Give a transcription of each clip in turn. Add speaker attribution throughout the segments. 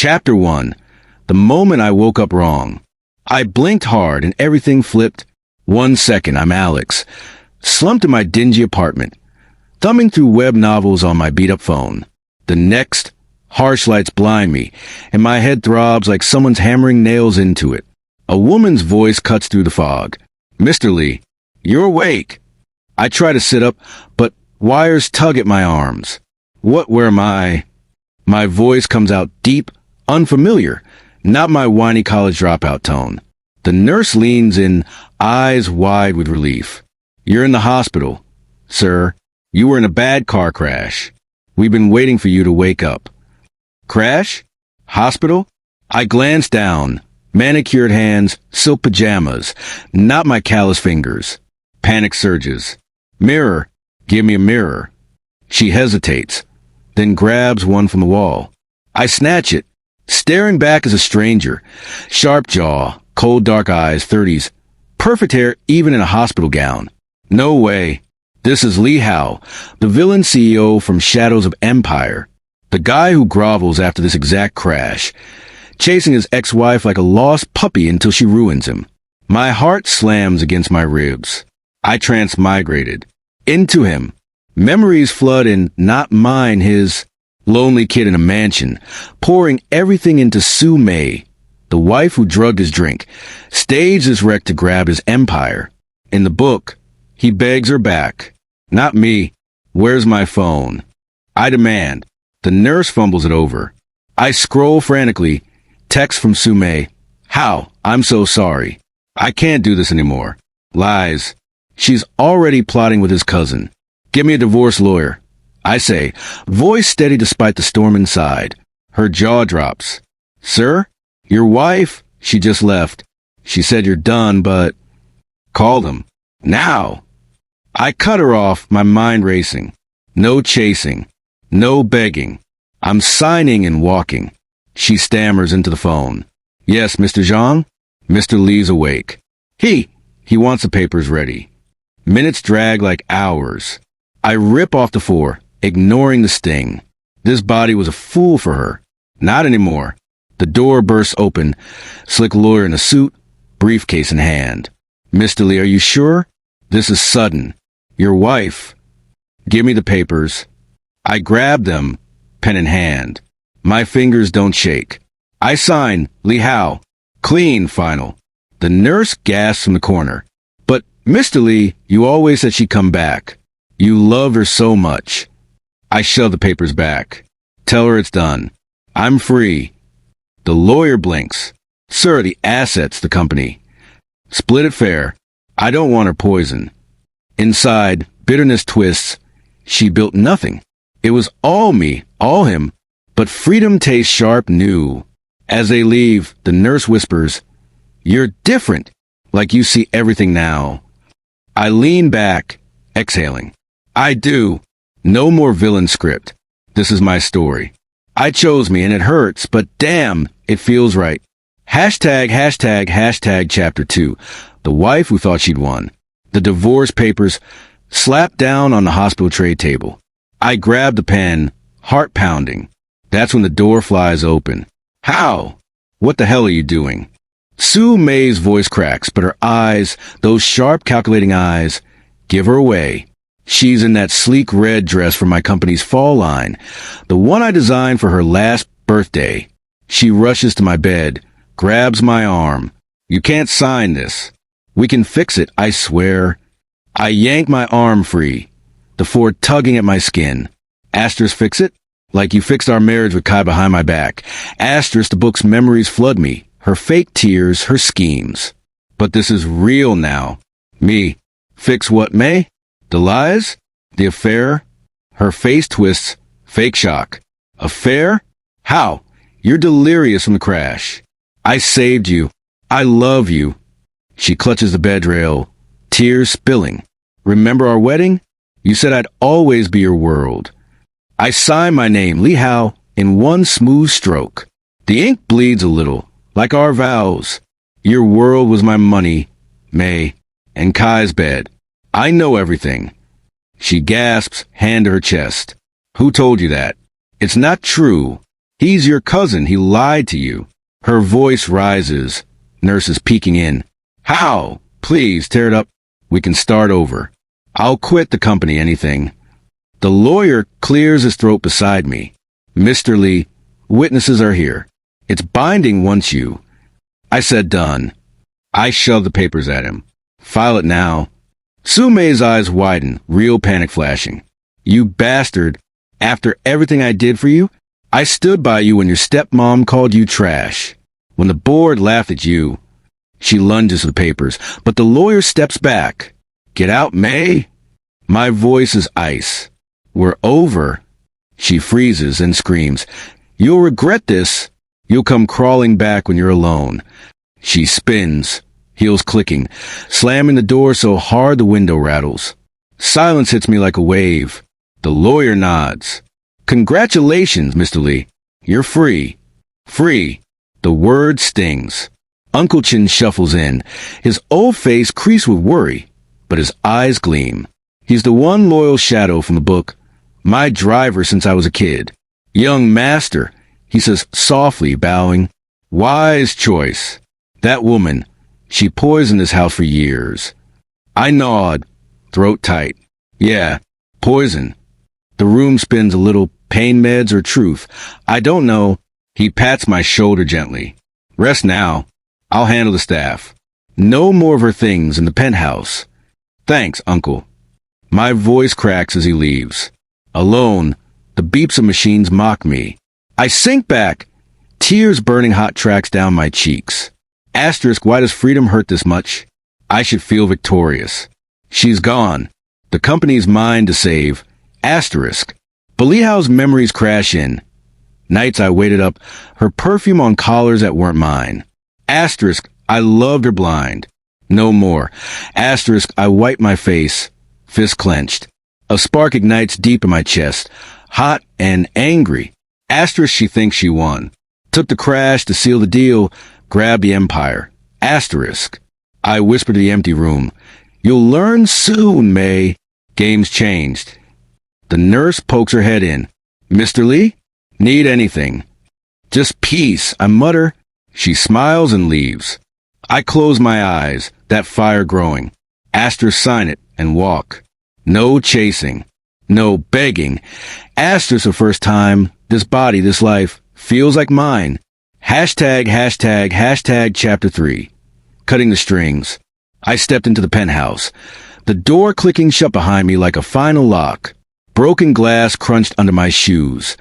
Speaker 1: Chapter 1. The moment I woke up wrong. I blinked hard and everything flipped. 1 second, I'm Alex, slumped in my dingy apartment, thumbing through web novels on my beat-up phone. The next, harsh lights blind me, and my head throbs like someone's hammering nails into it. A woman's voice cuts through the fog. "Mr. Lee, you're awake." I try to sit up, but wires tug at my arms. Where am I? My voice comes out deep, unfamiliar, not my whiny college dropout tone. The nurse leans in, eyes wide with relief. "You're in the hospital, sir. You were in a bad car crash. We've been waiting for you to wake up." Crash? Hospital? I glance down. Manicured hands, silk pajamas, not my callous fingers. Panic surges. "Mirror. Give me a mirror." She hesitates, then grabs one from the wall. I snatch it, staring back as a stranger. Sharp jaw, cold dark eyes, 30s. Perfect hair even in a hospital gown. No way. This is Lee Howe, the villain CEO from Shadows of Empire. The guy who grovels after this exact crash, chasing his ex-wife like a lost puppy until she ruins him. My heart slams against my ribs. I transmigrated. Into him. Memories flood and not mine, his lonely kid in a mansion, pouring everything into Sue May, the wife who drugged his drink, staged his wreck to grab his empire. In the book, he begs her back. Not me. "Where's my phone?" I demand. The nurse fumbles it over. I scroll frantically. Text from Sue May. "How? I'm so sorry. I can't do this anymore." Lies. She's already plotting with his cousin. "Give me a divorce lawyer," I say, voice steady despite the storm inside. Her jaw drops. "Sir? Your wife? She just left. She said you're done, but..." "Call them. Now!" I cut her off, my mind racing. No chasing. No begging. I'm signing and walking. She stammers into the phone. "Yes, Mr. Zhang?" Mr. Lee's awake. He wants the papers ready. Minutes drag like hours. I rip off the 4, ignoring the sting. This body was a fool for her. Not anymore. The door bursts open. Slick lawyer in a suit, briefcase in hand. "Mr. Lee, are you sure? This is sudden. Your wife." "Give me the papers." I grab them, pen in hand. My fingers don't shake. I sign, Lee Howe. Clean, final. The nurse gasps from the corner. "But, Mr. Lee, you always said she'd come back. You loved her so much." I shove the papers back. "Tell her it's done. I'm free." The lawyer blinks. "Sir, the assets, the company. Split it fair. I don't want her poison." Inside, bitterness twists. She built nothing. It was all me, all him. But freedom tastes sharp new. As they leave, the nurse whispers, "You're different, like you see everything now." I lean back, exhaling. I do. No more villain script. This is my story. I chose me and it hurts, but damn, it feels right. Hashtag chapter 2. The wife who thought she'd won. The divorce papers slapped down on the hospital tray table. I grab the pen, heart pounding. That's when the door flies open. "How? What the hell are you doing?" Sue May's voice cracks, but her eyes, those sharp calculating eyes, give her away. She's in that sleek red dress from my company's fall line, the one I designed for her last birthday. She rushes to my bed, grabs my arm. "You can't sign this." "We can fix it, I swear." I yank my arm free, the 4 tugging at my skin. "Asterisk fix it? Like you fixed our marriage with Kai behind my back." Asterisk, the book's memories flood me, her fake tears, her schemes. But this is real now. Me. Fix what, May? The lies? The affair? Her face twists, fake shock. "Affair? How? You're delirious from the crash." "I saved you. I love you." She clutches the bed rail, tears spilling. "Remember our wedding? You said I'd always be your world." I sign my name, Lee Howe, in one smooth stroke. The ink bleeds a little, like our vows. Your world was my money, May, and Kai's bed. I know everything. She gasps, hand to her chest. "Who told you that?" "It's not true." He's your cousin. He lied to you. Her voice rises. Nurse is peeking in. How? Please, tear it up. We can start over. I'll quit the company, anything. The lawyer clears his throat beside me. Mr. Lee, witnesses are here. It's binding once you... I said done. I shoved the papers at him. File it now. Sumei's eyes widen, real panic flashing. You bastard. After everything I did for you, I stood by you when your stepmom called you trash. When the board laughed at you. She lunges for the papers, but the lawyer steps back. Get out, May. My voice is ice. We're over. She freezes and screams. You'll regret this. You'll come crawling back when you're alone. She spins, heels clicking, slamming the door so hard the window rattles. Silence hits me like a wave. The lawyer nods. Congratulations, Mr. Lee. You're free. Free. The word stings. Uncle Chin shuffles in, his old face creased with worry, but his eyes gleam. He's the one loyal shadow from the book, my driver since I was a kid. Young master, he says softly, bowing. Wise choice. That woman, she poisoned this house for years. I nod, throat tight. Yeah, poison. The room spins a little, pain meds or truth. I don't know. He pats my shoulder gently. Rest now. I'll handle the staff. No more of her things in the penthouse. Thanks, Uncle. My voice cracks as he leaves. Alone, the beeps of machines mock me. I sink back, tears burning hot tracks down my cheeks. Asterisk, why does freedom hurt this much? I should feel victorious. She's gone. The company's mine to save. Asterisk. Belihao's memories crash in. Nights I waited up, her perfume on collars that weren't mine. Asterisk, I loved her blind. No more. Asterisk, I wipe my face, fist clenched. A spark ignites deep in my chest, hot and angry. Asterisk, she thinks she won. Took the crash to seal the deal, grabbed the empire. Asterisk. I whisper to the empty room. You'll learn soon, May. Game's changed. The nurse pokes her head in. Mr. Lee? Need anything? Just peace, I mutter. She smiles and leaves. I close my eyes, that fire growing. Asterisk, sign it and walk. No chasing. No begging. Asterisk, the first time, this body, this life, feels like mine. Hashtag, hashtag, hashtag chapter 3. Cutting the strings. I stepped into the penthouse. The door clicking shut behind me like a final lock. Broken glass crunched under my shoes.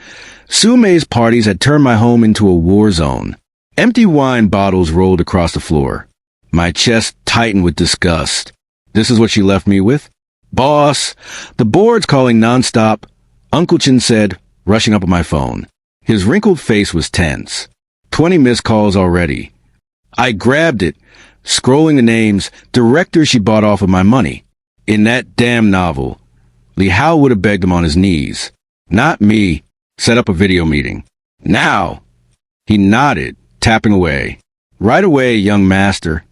Speaker 1: Sumei's parties had turned my home into a war zone. Empty wine bottles rolled across the floor. My chest tightened with disgust. This is what she left me with? Boss, the board's calling nonstop. Uncle Chin said, rushing up on my phone. His wrinkled face was tense. 20 missed calls already. I grabbed it, scrolling the names, directors she bought off of my money. In that damn novel, Lee Hao would have begged him on his knees. Not me. Set up a video meeting. Now. He nodded, tapping away. Right away, young master.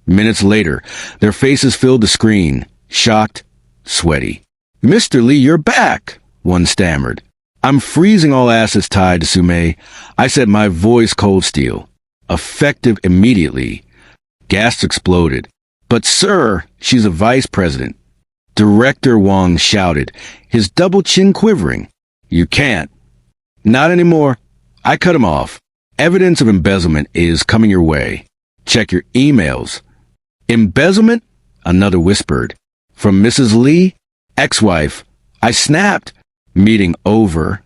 Speaker 1: Minutes later, their faces filled the screen, shocked, sweaty. Mr. Lee, you're back, one stammered. I'm freezing, all assets tied to Sumei. I said, my voice cold steel. Effective immediately. Gasps exploded. But sir, she's a vice president. Director Wang shouted, his double chin quivering. You can't. Not anymore. I cut him off. Evidence of embezzlement is coming your way. Check your emails. Embezzlement? Another whispered. From Mrs. Lee? Ex-wife. I snapped. Meeting over.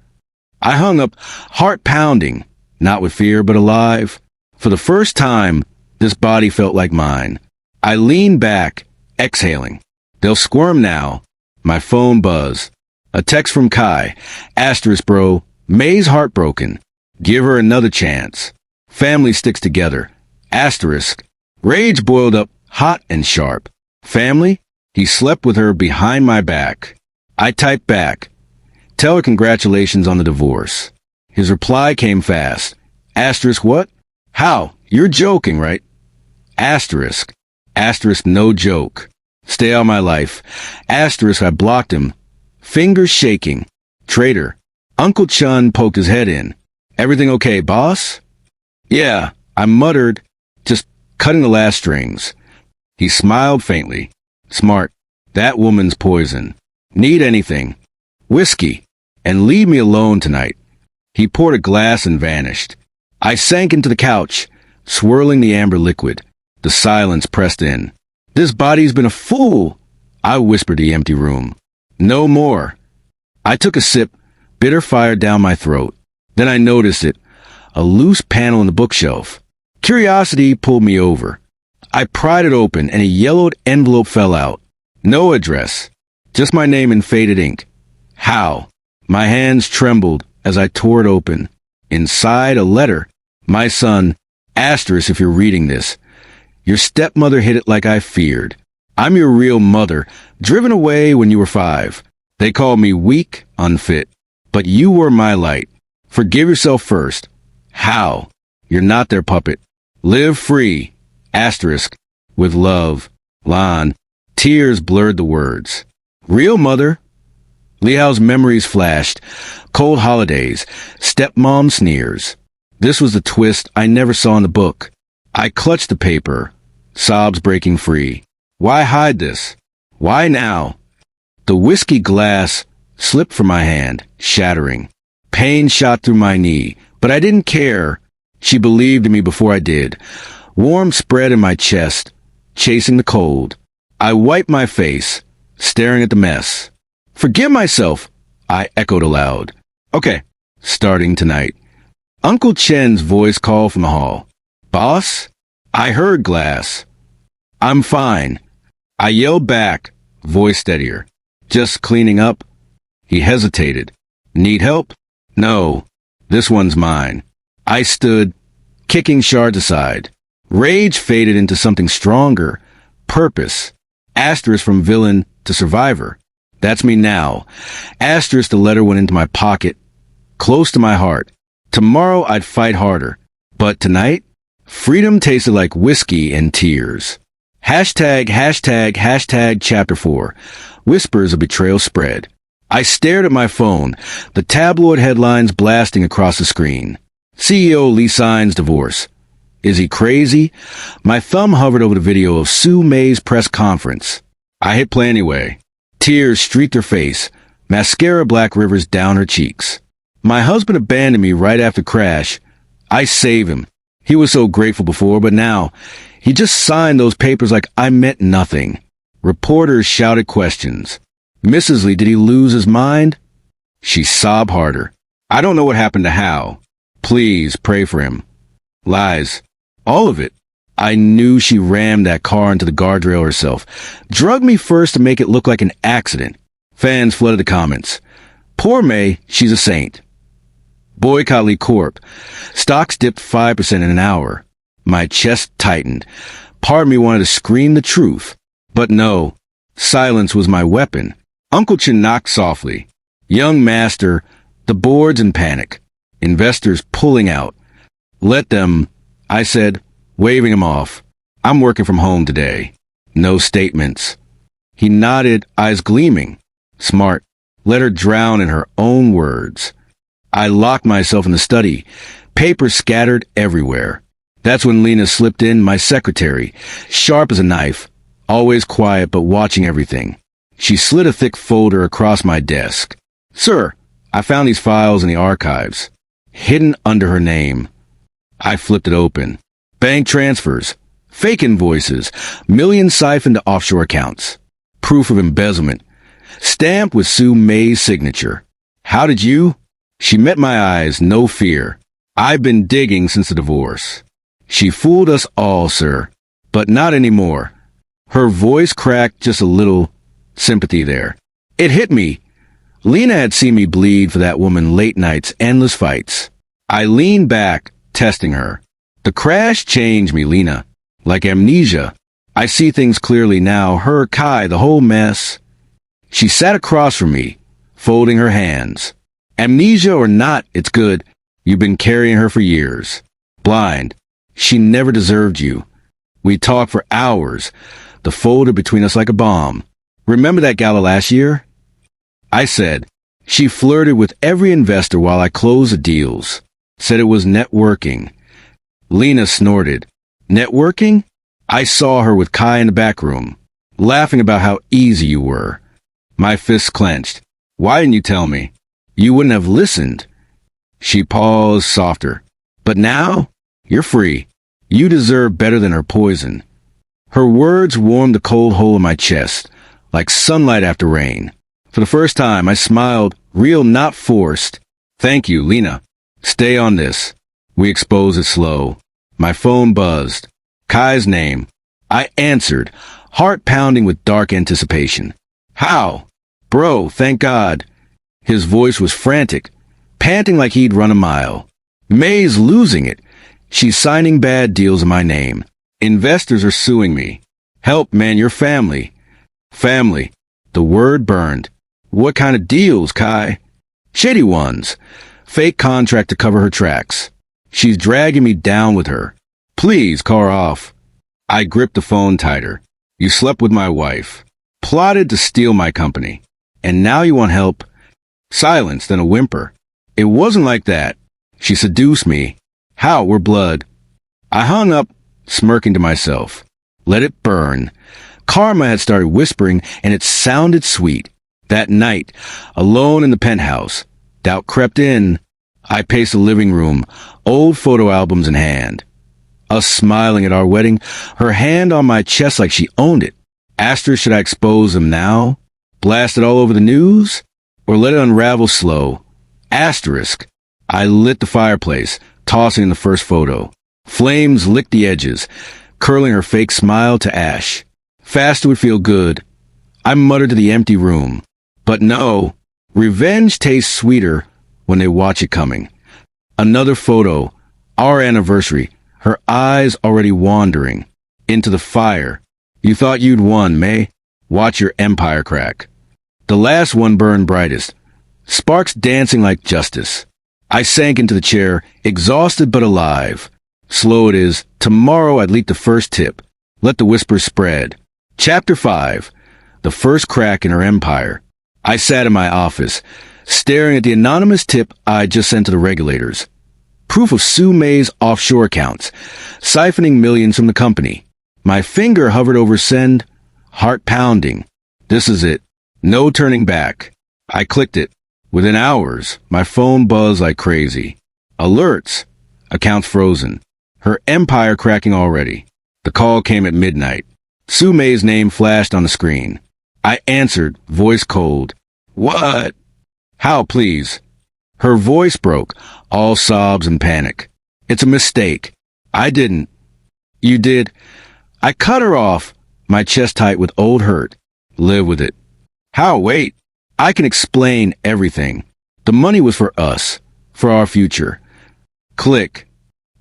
Speaker 1: I hung up, heart pounding, not with fear but alive. For the first time, this body felt like mine. I leaned back, exhaling. They'll squirm now. My phone buzzed. A text from Kai. Asterisk, bro. May's heartbroken. Give her another chance. Family sticks together. Asterisk. Rage boiled up, hot and sharp. Family? He slept with her behind my back. I typed back. Tell her congratulations on the divorce. His reply came fast. Asterisk, what? How? You're joking, right? Asterisk. Asterisk, no joke. Stay out of my life. Asterisk, I blocked him. Fingers shaking. Traitor. Uncle Chun poked his head in. Everything okay, boss? Yeah, I muttered, just cutting the last strings. He smiled faintly. Smart. That woman's poison. Need anything? Whiskey. And leave me alone tonight. He poured a glass and vanished. I sank into the couch, swirling the amber liquid. The silence pressed in. This body's been a fool, I whispered to the empty room. No more. I took a sip, bitter fire down my throat. Then I noticed it, a loose panel in the bookshelf. Curiosity pulled me over. I pried it open and a yellowed envelope fell out. No address, just my name in faded ink. How? My hands trembled as I tore it open. Inside, a letter. My son, asterisk if you're reading this. Your stepmother hit it like I feared. I'm your real mother, driven away when you were 5. They called me weak, unfit. But you were my light. Forgive yourself first. How? You're not their puppet. Live free, asterisk, with love, Lon. Tears blurred the words. Real mother? Liao's memories flashed. Cold holidays, stepmom sneers. This was the twist I never saw in the book. I clutched the paper, sobs breaking free. Why hide this? Why now? The whiskey glass slipped from my hand, shattering. Pain shot through my knee, but I didn't care. She believed in me before I did. Warmth spread in my chest, chasing the cold. I wiped my face, staring at the mess. Forgive myself, I echoed aloud. Okay, starting tonight. Uncle Chen's voice called from the hall. Boss? I heard glass. I'm fine. I yelled back, voice steadier. Just cleaning up. He hesitated. Need help? No, this one's mine. I stood, kicking shards aside. Rage faded into something stronger. Purpose. Asterisk from villain to survivor. That's me now. Asterisk the letter went into my pocket, close to my heart. Tomorrow I'd fight harder. But tonight, freedom tasted like whiskey and tears. Hashtag chapter 4. Whispers of betrayal spread. I stared at my phone, the tabloid headlines blasting across the screen. CEO Lee signs divorce. Is he crazy? My thumb hovered over the video of Sue May's press conference. I hit play anyway. Tears streaked her face, mascara black rivers down her cheeks. My husband abandoned me right after crash. I saved him. He was so grateful before, but now, he just signed those papers like I meant nothing. Reporters shouted questions. Mrs. Lee, did he lose his mind? She sobbed harder. I don't know what happened to Hal. Please pray for him. Lies. All of it. I knew she rammed that car into the guardrail herself. Drugged me first to make it look like an accident. Fans flooded the comments. Poor May, she's a saint. Boycott Lee Corp. Stocks dipped 5% in an hour. My chest tightened. Part of me wanted to scream the truth. But no. Silence was my weapon. Uncle Chen knocked softly. Young master, the board's in panic. Investors pulling out. Let them, I said, waving him off. I'm working from home today. No statements. He nodded, eyes gleaming. Smart. Let her drown in her own words. I locked myself in the study. Papers scattered everywhere. That's when Lena slipped in, my secretary, sharp as a knife, always quiet but watching everything. She slid a thick folder across my desk. Sir, I found these files in the archives, hidden under her name. I flipped it open. Bank transfers, fake invoices, millions siphoned to offshore accounts. Proof of embezzlement, stamped with Sue May's signature. How did you? She met my eyes, no fear. I've been digging since the divorce. She fooled us all, sir, but not anymore. Her voice cracked just a little. Sympathy there. It hit me. Lena had seen me bleed for that woman late nights, endless fights. I leaned back, testing her. The crash changed me, Lena. Like amnesia. I see things clearly now. Her, Kai, the whole mess. She sat across from me, folding her hands. Amnesia or not, it's good. You've been carrying her for years. Blind. She never deserved you. We talked for hours. The folder between us like a bomb. Remember that gala last year? I said. She flirted with every investor while I closed the deals. Said it was networking. Lena snorted. Networking? I saw her with Kai in the back room, laughing about how easy you were. My fists clenched. Why didn't you tell me? You wouldn't have listened. She paused softer. But now, you're free. You deserve better than her poison. Her words warmed the cold hole in my chest, like sunlight after rain. For the first time, I smiled, real, not forced. Thank you, Lena. Stay on this. We exposed it slow. My phone buzzed. Kai's name. I answered, heart pounding with dark anticipation. How? Bro, thank God. His voice was frantic, panting like he'd run a mile. May's losing it. She's signing bad deals in my name. Investors are suing me. Help, man, your family. Family. The word burned. What kind of deals, Kai? Shady ones. Fake contract to cover her tracks. She's dragging me down with her. Please, call her off. I gripped the phone tighter. You slept with my wife. Plotted to steal my company. And now you want help? Silence, then a whimper. It wasn't like that. She seduced me. How? We're blood. I hung up, smirking to myself. Let it burn. Karma had started whispering, and it sounded sweet. That night, alone in the penthouse, doubt crept in. I paced the living room, old photo albums in hand. Us smiling at our wedding, her hand on my chest like she owned it. Asked her, should I expose them now? Blast it all over the news? Or let it unravel slow? Asterisk. I lit the fireplace, tossing in the first photo. Flames licked the edges, curling her fake smile to ash. Faster would feel good. I muttered to the empty room. But no, revenge tastes sweeter when they watch it coming. Another photo, our anniversary, her eyes already wandering. Into the fire. You thought you'd won, May? Watch your empire crack. The last one burned brightest. Sparks dancing like justice. I sank into the chair, exhausted but alive. Slow it is. Tomorrow I'd leak the first tip. Let the whispers spread. Chapter 5. The first crack in her empire. I sat in my office, staring at the anonymous tip I'd just sent to the regulators. Proof of Sue May's offshore accounts, siphoning millions from the company. My finger hovered over send, heart pounding. This is it. No turning back. I clicked it. Within hours, my phone buzzed like crazy. Alerts. Accounts frozen. Her empire cracking already. The call came at midnight. Sue May's name flashed on the screen. I answered, voice cold. What? How, please? Her voice broke, all sobs and panic. It's a mistake. I didn't. You did. I cut her off, my chest tight with old hurt. Live with it. How? Wait. I can explain everything. The money was for us, for our future. Click.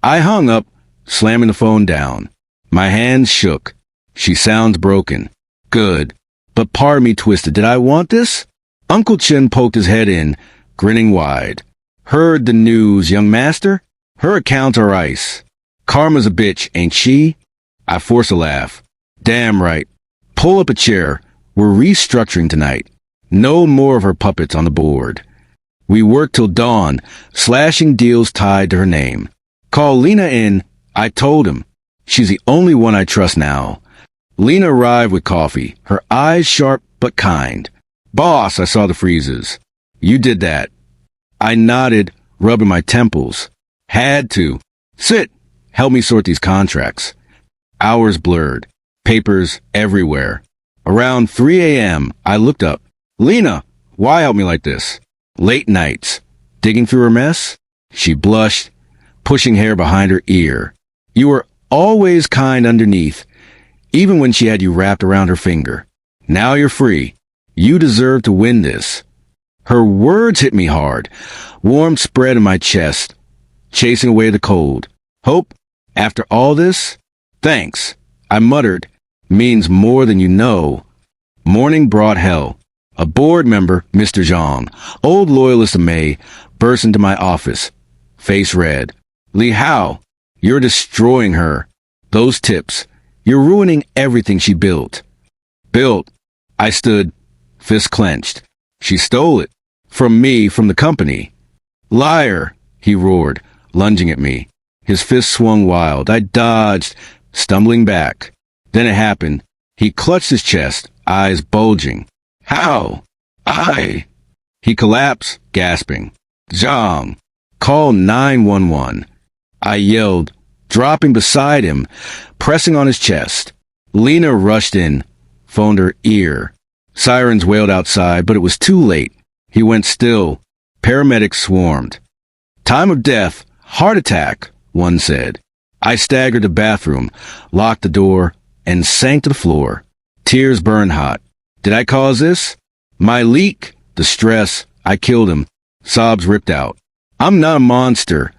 Speaker 1: I hung up, slamming the phone down. My hands shook. She sounds broken. Good. But part of me twisted. Did I want this? Uncle Chin poked his head in, grinning wide. Heard the news, young master? Her accounts are ice. Karma's a bitch, ain't she? I forced a laugh. Damn right. Pull up a chair. We're restructuring tonight. No more of her puppets on the board. We worked till dawn, slashing deals tied to her name. Call Lena in. I told him. She's the only one I trust now. Lena arrived with coffee, her eyes sharp but kind. Boss, I saw the freezes. You did that. I nodded, rubbing my temples. Had to. Sit. Help me sort these contracts. Hours blurred. Papers everywhere. Around 3 a.m., I looked up. Lena, why help me like this? Late nights. Digging through her mess? She blushed, pushing hair behind her ear. You were always kind underneath, even when she had you wrapped around her finger. Now you're free. You deserve to win this. Her words hit me hard, warmth spread in my chest, chasing away the cold. Hope, after all this? Thanks, I muttered, means more than you know. Morning brought hell. A board member, Mr. Zhang, old loyalist of May, burst into my office, face red. Li Hao, you're destroying her. Those tips. You're ruining everything she built. Built. I stood, fist clenched. She stole it. From me, from the company. Liar, he roared, lunging at me. His fist swung wild. I dodged, stumbling back. Then it happened. He clutched his chest, eyes bulging. How? He collapsed, gasping. Zhang, call 911. I yelled, dropping beside him, pressing on his chest. Lena rushed in, phoned her ear. Sirens wailed outside, but it was too late. He went still. Paramedics swarmed. Time of death, heart attack, one said. I staggered to the bathroom, locked the door, and sank to the floor. Tears burned hot. Did I cause this? My leak, the stress, I killed him. Sobs ripped out. I'm not a monster,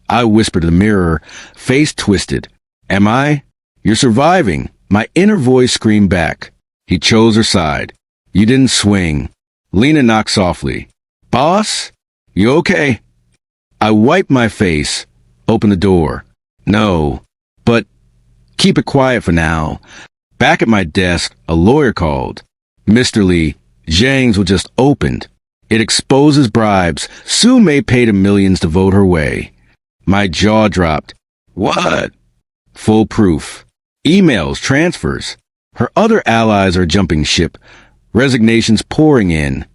Speaker 1: I whispered to the mirror, face twisted. Am I? You're surviving, my inner voice screamed back. He chose her side. You didn't swing. Lena knocked softly. Boss? You okay? I wiped my face, opened the door. No, but keep it quiet for now. Back at my desk, a lawyer called. Mr. Lee, Zhang's was just opened. It exposes bribes. Sue May paid him millions to vote her way. My jaw dropped. What? Full proof. Emails, transfers. Her other allies are jumping ship. Resignations pouring in.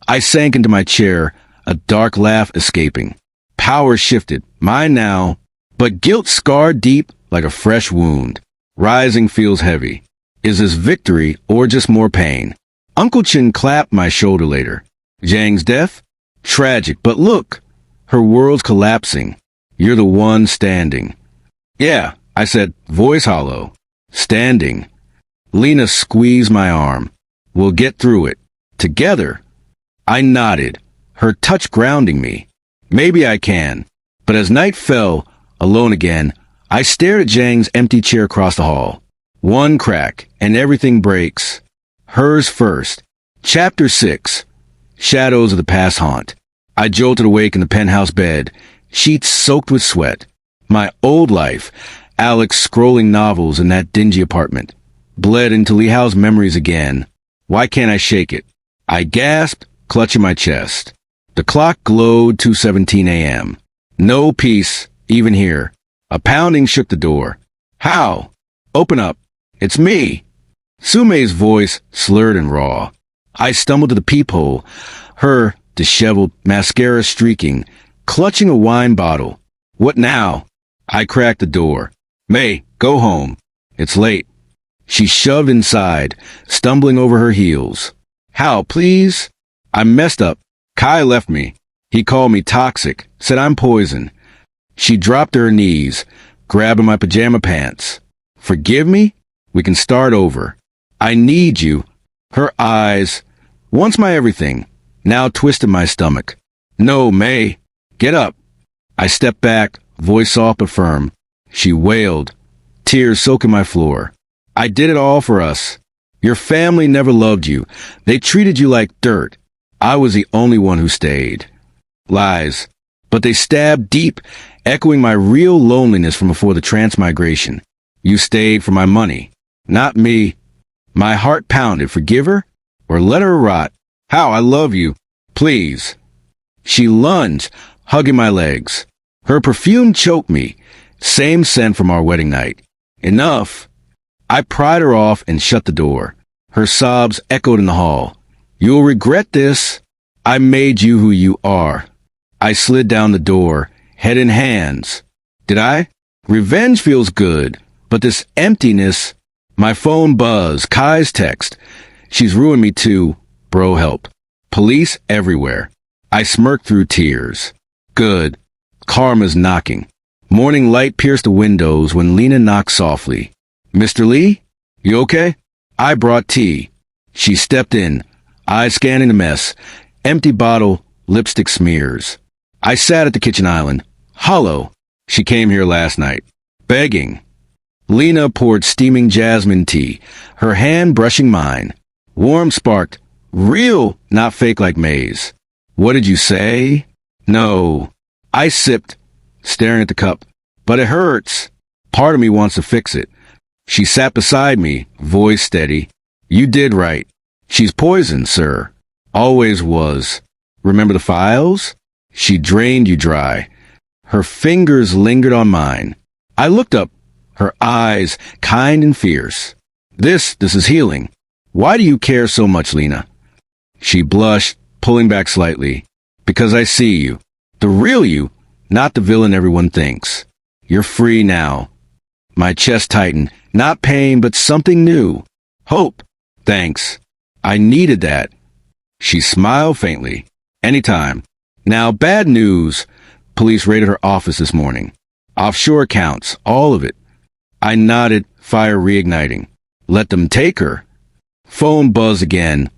Speaker 1: I sank into my chair, a dark laugh escaping. Power shifted, mine now, but guilt scarred deep like a fresh wound. Rising feels heavy. Is this victory or just more pain? Uncle Chin clapped my shoulder later. Zhang's death? Tragic, but look, her world's collapsing. You're the one standing. Yeah, I said, voice hollow. Standing. Lena squeezed my arm. We'll get through it. Together. I nodded, her touch grounding me. Maybe I can. But as night fell, alone again, I stared at Zhang's empty chair across the hall. One crack, and everything breaks. Hers first. Chapter 6. Shadows of the past haunt. I jolted awake in the penthouse bed, sheets soaked with sweat. My old life, Alex scrolling novels in that dingy apartment. Bled into Lee Howe's memories again. Why can't I shake it? I gasped, clutching my chest. The clock glowed 2:17 a.m. No peace, even here. A pounding shook the door. How? Open up. It's me. Sumei's voice slurred and raw. I stumbled to the peephole, her disheveled, mascara streaking, clutching a wine bottle. What now? I cracked the door. May, go home. It's late. She shoved inside, stumbling over her heels. How, please? I messed up. Kai left me. He called me toxic, said I'm poison. She dropped to her knees, grabbing my pajama pants. Forgive me? We can start over. I need you. Her eyes, once my everything, now twisted my stomach. No, May. Get up. I stepped back, voice soft but firm. She wailed, tears soaking my floor. I did it all for us. Your family never loved you. They treated you like dirt. I was the only one who stayed. Lies. But they stabbed deep, echoing my real loneliness from before the transmigration. You stayed for my money. Not me. My heart pounded. Forgive her? Or let her rot? How? I love you. Please. She lunged, hugging my legs. Her perfume choked me. Same scent from our wedding night. Enough. I pried her off and shut the door. Her sobs echoed in the hall. You'll regret this. I made you who you are. I slid down the door, head in hands. Did I? Revenge feels good, but this emptiness... My phone buzzed. Kai's text. She's ruined me too. Bro, help. Police everywhere. I smirked through tears. Good. Karma's knocking. Morning light pierced the windows when Lena knocked softly. Mr. Lee? You okay? I brought tea. She stepped in, eyes scanning the mess. Empty bottle, lipstick smears. I sat at the kitchen island. Hollow. She came here last night. Begging. Lena poured steaming jasmine tea, her hand brushing mine. Warm sparked. Real, not fake like May's. What did you say? No. I sipped, staring at the cup. But it hurts. Part of me wants to fix it. She sat beside me, voice steady. You did right. She's poisoned, sir. Always was. Remember the files? She drained you dry. Her fingers lingered on mine. I looked up, her eyes kind and fierce. This is healing. Why do you care so much, Lena? She blushed, pulling back slightly. Because I see you. The real you, not the villain everyone thinks. You're free now. My chest tightened. Not pain, but something new. Hope. Thanks. I needed that. She smiled faintly. Anytime. Now, bad news. Police raided her office this morning. Offshore accounts, all of it. I nodded, fire reigniting. Let them take her. Phone buzzed again.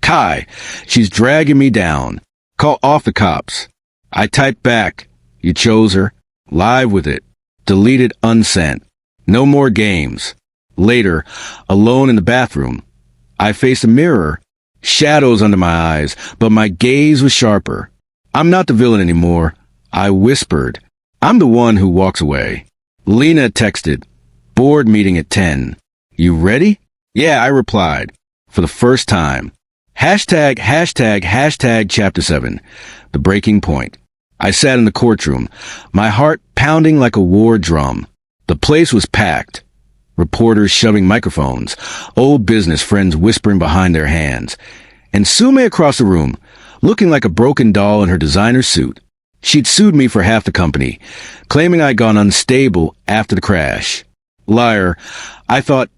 Speaker 1: Kai, she's dragging me down. Call off the cops. I typed back. You chose her. Live with it. Deleted unsent. No more games. Later, alone in the bathroom. I faced a mirror. Shadows under my eyes, but my gaze was sharper. I'm not the villain anymore. I whispered. I'm the one who walks away. Lena texted. Board meeting at 10. You ready? Yeah, I replied. For the first time. Hashtag chapter 7. The breaking point. I sat in the courtroom, my heart pounding like a war drum. The place was packed. Reporters shoving microphones, old business friends whispering behind their hands, and Sume across the room, looking like a broken doll in her designer suit. She'd sued me for half the company, claiming I'd gone unstable after the crash. Liar, I thought,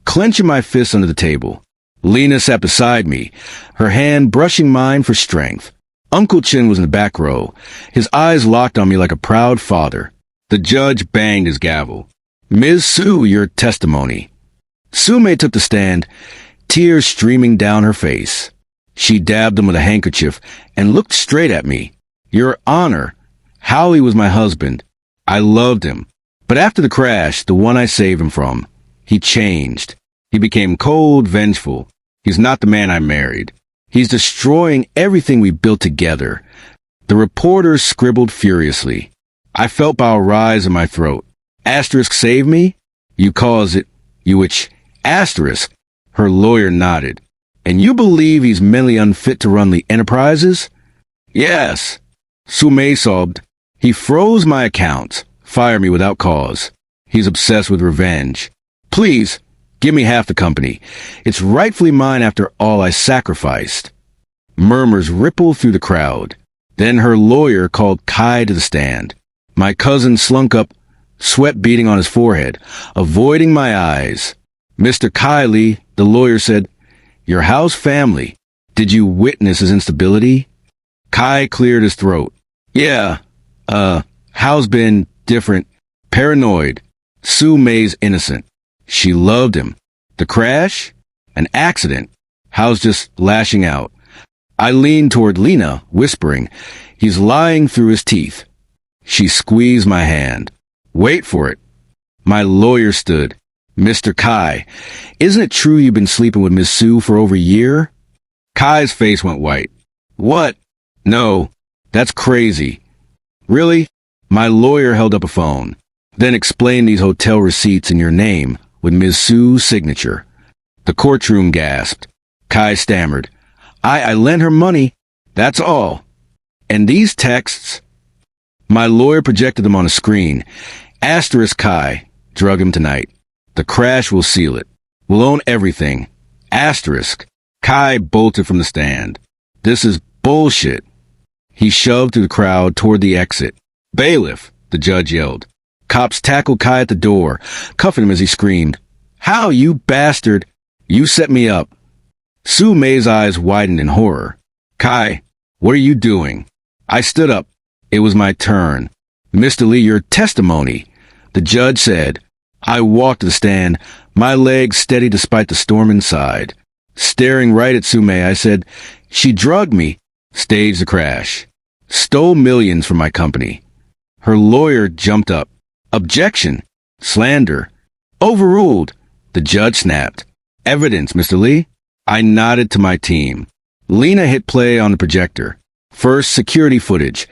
Speaker 1: clenching my fists under the table. Lena sat beside me, her hand brushing mine for strength. Uncle Chin was in the back row, his eyes locked on me like a proud father. The judge banged his gavel. Ms. Sue, your testimony. Sume took the stand, tears streaming down her face. She dabbed them with a handkerchief and looked straight at me. Your Honor, Howie was my husband. I loved him. But after the crash, the one I saved him from, he changed. He became cold, vengeful. He's not the man I married. He's destroying everything we built together. The reporters scribbled furiously. I felt bile rise in my throat. Asterisk save me? You cause it. You which? Asterisk. Her lawyer nodded. And you believe he's mentally unfit to run the enterprises? Yes. Sume sobbed. He froze my accounts. Fire me without cause. He's obsessed with revenge. Please, give me half the company. It's rightfully mine after all I sacrificed. Murmurs rippled through the crowd. Then her lawyer called Kai to the stand. My cousin slunk up, sweat beading on his forehead, avoiding my eyes. Mr. Kiley, the lawyer said, your house family. Did you witness his instability? Kai cleared his throat. Yeah, Hal's been different, paranoid. Sue May's innocent. She loved him. The crash? An accident. Hal's just lashing out. I leaned toward Lena, whispering, he's lying through his teeth. She squeezed my hand. Wait for it. My lawyer stood. Mr. Kai, isn't it true you've been sleeping with Miss Sue for over a year? Kai's face went white. What? No, that's crazy. Really? My lawyer held up a phone, then explained these hotel receipts in your name with Miss Sue's signature. The courtroom gasped. Kai stammered. I lent her money. That's all. And these texts? My lawyer projected them on a screen. Asterisk Kai, drug him tonight. The crash will seal it. We'll own everything. Asterisk. Kai bolted from the stand. This is bullshit. He shoved through the crowd toward the exit. Bailiff, the judge yelled. Cops tackled Kai at the door, cuffing him as he screamed. How, you bastard? You set me up. Sue May's eyes widened in horror. Kai, what are you doing? I stood up. It was my turn. Mr. Lee, your testimony. The judge said. I walked to the stand, my legs steady despite the storm inside. Staring right at Sume, I said, she drugged me, staged the crash, stole millions from my company. Her lawyer jumped up. Objection. Slander. Overruled. The judge snapped. Evidence, Mr. Lee. I nodded to my team. Lena hit play on the projector. First, security footage.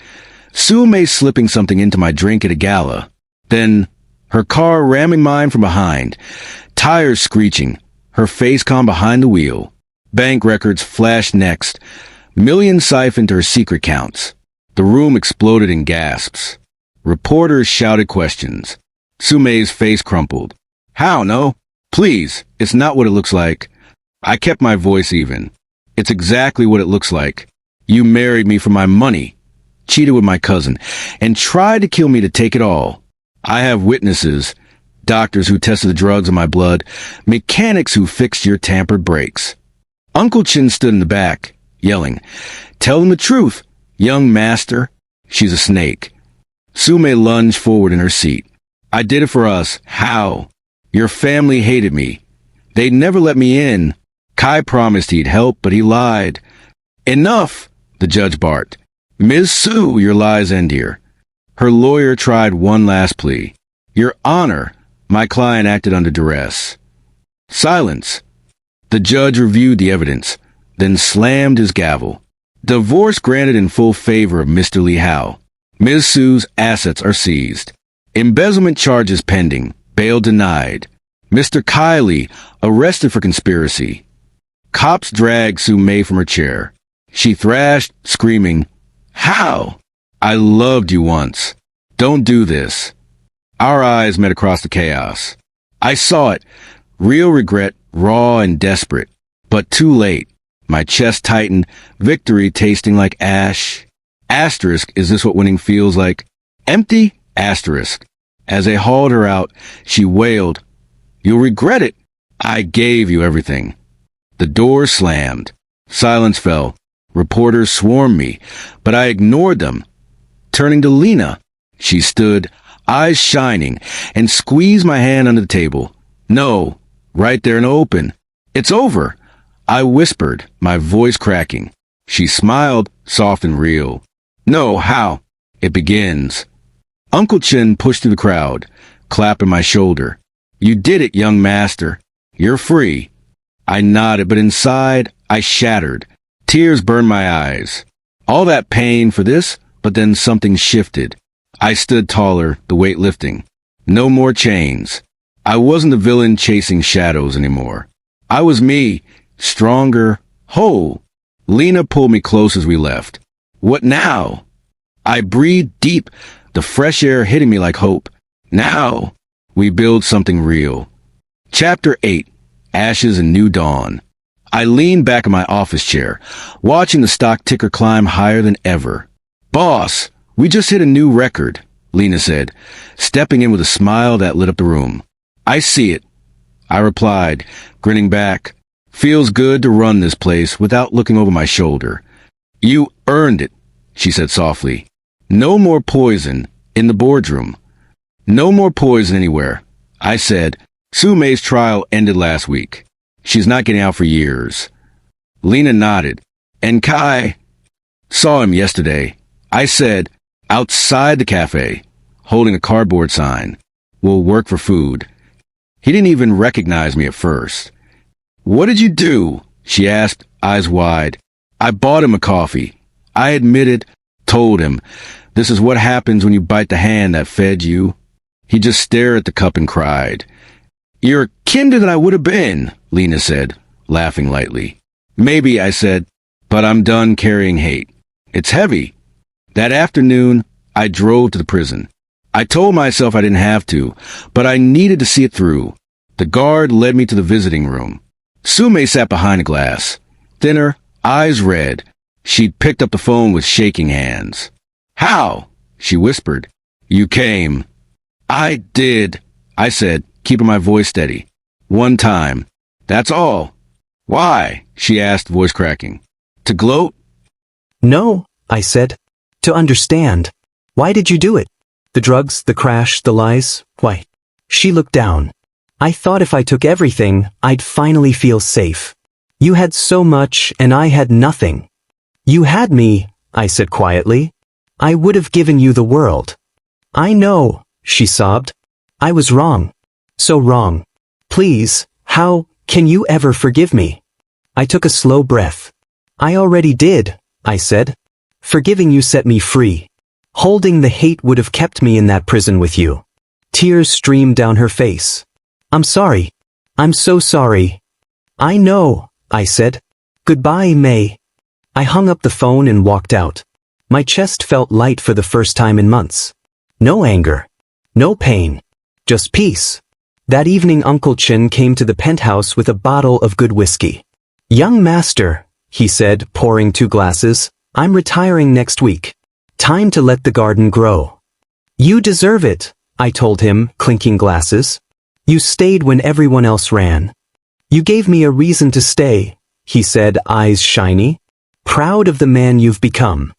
Speaker 1: Sume slipping something into my drink at a gala. Then, her car ramming mine from behind. Tires screeching. Her face cam behind the wheel. Bank records flashed next. Millions siphoned to her secret counts. The room exploded in gasps. Reporters shouted questions. Sumei's face crumpled. How, no? Please, it's not what it looks like. I kept my voice even. It's exactly what it looks like. You married me for my money, cheated with my cousin, and tried to kill me to take it all. I have witnesses, doctors who tested the drugs in my blood, mechanics who fixed your tampered brakes. Uncle Chin stood in the back, yelling, Tell them the truth, young master. She's a snake. Sumei lunged forward in her seat. I did it for us. How? Your family hated me. They'd never let me in. Kai promised he'd help, but he lied. Enough, the judge barked. Ms. Su, your lies end here. Her lawyer tried one last plea. Your Honor, my client acted under duress. Silence. The judge reviewed the evidence, then slammed his gavel. Divorce granted in full favor of Mr. Li Hao. Ms. Su's assets are seized. Embezzlement charges pending. Bail denied. Mr. Kiley arrested for conspiracy. Cops dragged Sumei from her chair. She thrashed, screaming, How? I loved you once. Don't do this. Our eyes met across the chaos. I saw it. Real regret, raw and desperate. But too late. My chest tightened, victory tasting like ash. Asterisk, is this what winning feels like? Empty? Asterisk. As they hauled her out, she wailed, You'll regret it. I gave you everything. The door slammed. Silence fell. Reporters swarmed me, but I ignored them. Turning to Lena, she stood, eyes shining, and squeezed my hand under the table. No, right there and open. It's over. I whispered, my voice cracking. She smiled, soft and real. No, how? It begins. Uncle Chin pushed through the crowd, clapping my shoulder. You did it, young master. You're free. I nodded, but inside, I shattered. Tears burned my eyes. All that pain for this, but then something shifted. I stood taller, the weight lifting. No more chains. I wasn't the villain chasing shadows anymore. I was me, stronger, whole. Lena pulled me close as we left. What now? I breathed deep, the fresh air hitting me like hope. Now, we build something real. Chapter 8, Ashes and New Dawn. I leaned back in my office chair, watching the stock ticker climb higher than ever. Boss, we just hit a new record, Lena said, stepping in with a smile that lit up the room. I see it, I replied, grinning back. Feels good to run this place without looking over my shoulder. You earned it, she said softly. No more poison in the boardroom. No more poison anywhere, I said. Sumei's trial ended last week. She's not getting out for years. Lena nodded. And Kai? Saw him yesterday. I said, outside the cafe, holding a cardboard sign. We'll work for food. He didn't even recognize me at first. What did you do? She asked, eyes wide. I bought him a coffee. I admitted, told him, this is what happens when you bite the hand that fed you. He just stared at the cup and cried. You're kinder than I would have been, Lena said, laughing lightly. Maybe, I said, but I'm done carrying hate. It's heavy. That afternoon, I drove to the prison. I told myself I didn't have to, but I needed to see it through. The guard led me to the visiting room. Sumei sat behind a glass, thinner, eyes red. She'd picked up the phone with shaking hands. How? She whispered. You came. I did, I said, keeping my voice steady. One time. That's all. Why? She asked, voice cracking. To gloat?
Speaker 2: No, I said. To understand. Why did you do it? The drugs, the crash, the lies? Why? She looked down. I thought if I took everything, I'd finally feel safe. You had so much, and I had nothing. You had me, I said quietly. I would have given you the world. I know, she sobbed. I was wrong. So wrong. Please, how can you ever forgive me? I took a slow breath. I already did, I said. Forgiving you set me free. Holding the hate would have kept me in that prison with you. Tears streamed down her face. I'm sorry. I'm so sorry. I know, I said. Goodbye, May. I hung up the phone and walked out. My chest felt light for the first time in months. No anger. No pain. Just peace. That evening Uncle Chin came to the penthouse with a bottle of good whiskey. "Young master," he said, pouring 2 glasses, "I'm retiring next week. Time to let the garden grow." "You deserve it," I told him, clinking glasses. "You stayed when everyone else ran." "You gave me a reason to stay," he said, eyes shiny. "Proud of the man you've become."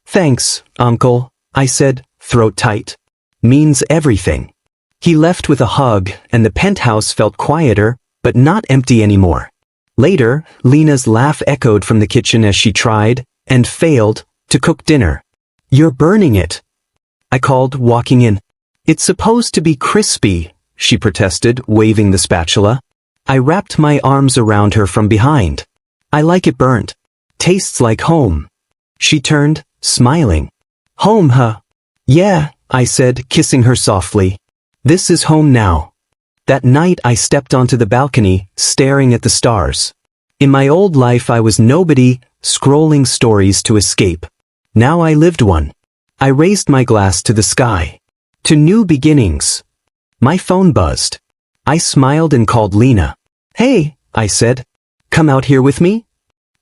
Speaker 2: "Thanks, uncle," I said, throat tight. "Means everything." He left with a hug, and the penthouse felt quieter, but not empty anymore. Later, Lena's laugh echoed from the kitchen as she tried, and failed, to cook dinner. "You're burning it," I called, walking in. "It's supposed to be crispy," she protested, waving the spatula. I wrapped my arms around her from behind. "I like it burnt. Tastes like home." She turned, smiling. "Home, huh?" "Yeah," I said, kissing her softly. "This is home now." That night I stepped onto the balcony, staring at the stars. In my old life I was nobody, scrolling stories to escape. Now I lived one. I raised my glass to the sky. To new beginnings. My phone buzzed. I smiled and called Lena. "Hey," I said. "Come out here with me?"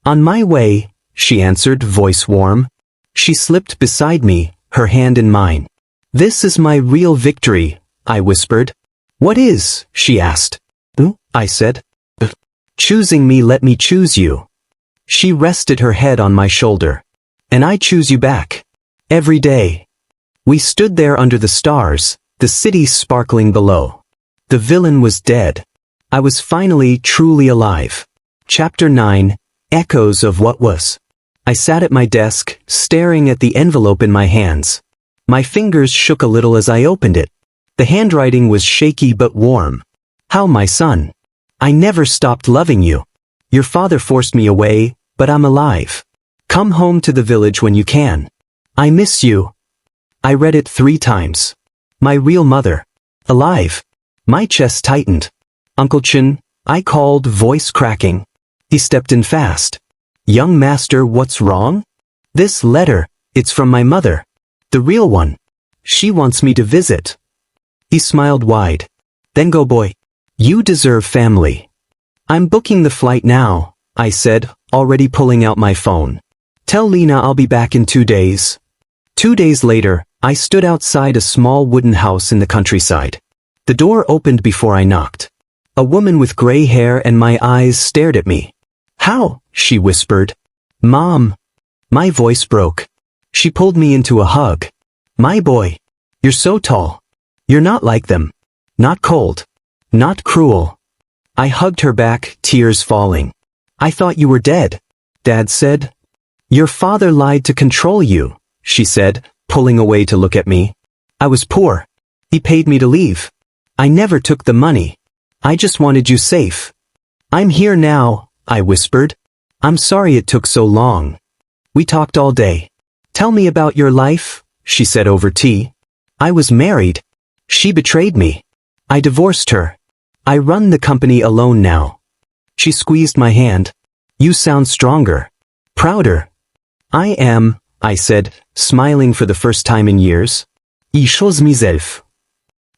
Speaker 2: "On my way," she answered, voice warm. She slipped beside me, her hand in mine. "This is my real victory," I whispered. "What is?" she asked. I said. "Choosing me, let me choose you." She rested her head on my shoulder. "And I choose you back. Every day." We stood there under the stars, the city sparkling below. The villain was dead. I was finally truly alive. Chapter 9, Echoes of What Was. I sat at my desk, staring at the envelope in my hands. My fingers shook a little as I opened it. The handwriting was shaky but warm. "How, my son? I never stopped loving you. Your father forced me away, but I'm alive. Come home to the village when you can. I miss you." I read it 3 times. My real mother. Alive. My chest tightened. "Uncle Chin," I called, voice cracking. He stepped in fast. "Young master, what's wrong?" "This letter, it's from my mother. The real one. She wants me to visit." He smiled wide. "Then go, boy. You deserve family." "I'm booking the flight now," I said, already pulling out my phone. "Tell Lena I'll be back in 2 days." 2 days later, I stood outside a small wooden house in the countryside. The door opened before I knocked. A woman with gray hair and my eyes stared at me. "How?" she whispered. "Mom." My voice broke. She pulled me into a hug. "My boy. You're so tall. You're not like them. Not cold. Not cruel." I hugged her back, tears falling. "I thought you were dead," Dad said. "Your father lied to control you," she said, pulling away to look at me. "I was poor. He paid me to leave. I never took the money. I just wanted you safe." "I'm here now," I whispered. "I'm sorry it took so long." We talked all day. "Tell me about your life," she said over tea. "I was married. She betrayed me. I divorced her. I run the company alone now." She squeezed my hand. "You sound stronger. Prouder." "I am," I said, smiling for the first time in years. "I chose myself."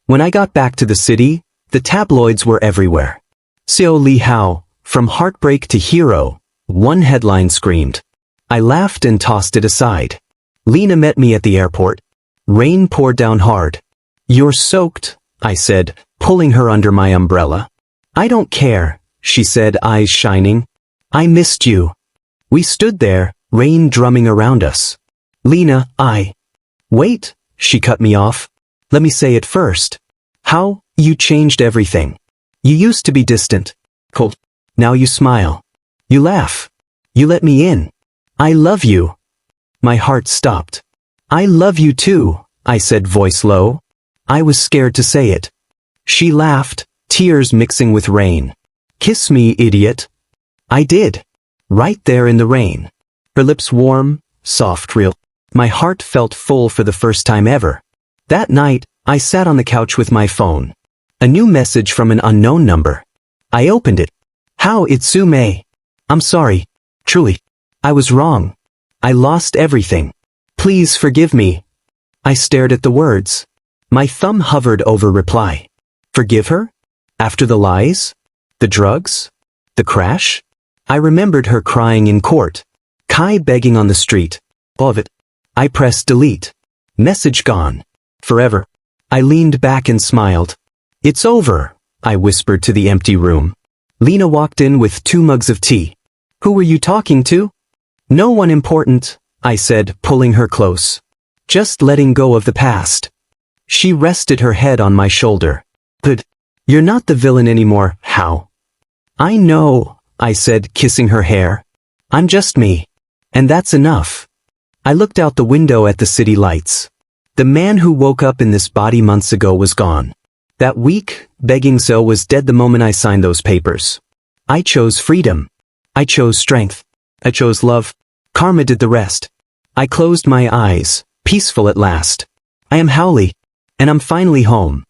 Speaker 2: When I got back to the city, the tabloids were everywhere. "Seo Li Hao, from heartbreak to hero," one headline screamed. I laughed and tossed it aside. Lena met me at the airport. Rain poured down hard. "You're soaked," I said, pulling her under my umbrella. "I don't care," she said, eyes shining. "I missed you." We stood there, rain drumming around us. "Lena, Wait," she cut me off. "Let me say it first. How, you changed everything. You used to be distant. Cold. Now you smile. You laugh. You let me in. I love you." My heart stopped. "I love you too," I said, voice low. I was scared to say it. She laughed, tears mixing with rain. "Kiss me, idiot." I did. Right there in the rain. Her lips warm, soft, real. My heart felt full for the first time ever. That night, I sat on the couch with my phone. A new message from an unknown number. I opened it. "How, it's Sume. I'm sorry. Truly. I was wrong. I lost everything. Please forgive me." I stared at the words. My thumb hovered over reply. Forgive her? After the lies? The drugs? The crash? I remembered her crying in court. Kai begging on the street. All of it. I pressed delete. Message gone. Forever. I leaned back and smiled. It's over, I whispered to the empty room. Lena walked in with 2 mugs of tea. Who were you talking to? No one important, I said, pulling her close. Just letting go of the past. She rested her head on my shoulder. But you're not the villain anymore, how? I know, I said, kissing her hair. I'm just me. And that's enough. I looked out the window at the city lights. The man who woke up in this body months ago was gone. That weak, begging soul was dead the moment I signed those papers. I chose freedom. I chose strength. I chose love. Karma did the rest. I closed my eyes, peaceful at last. I am Howley, and I'm finally home.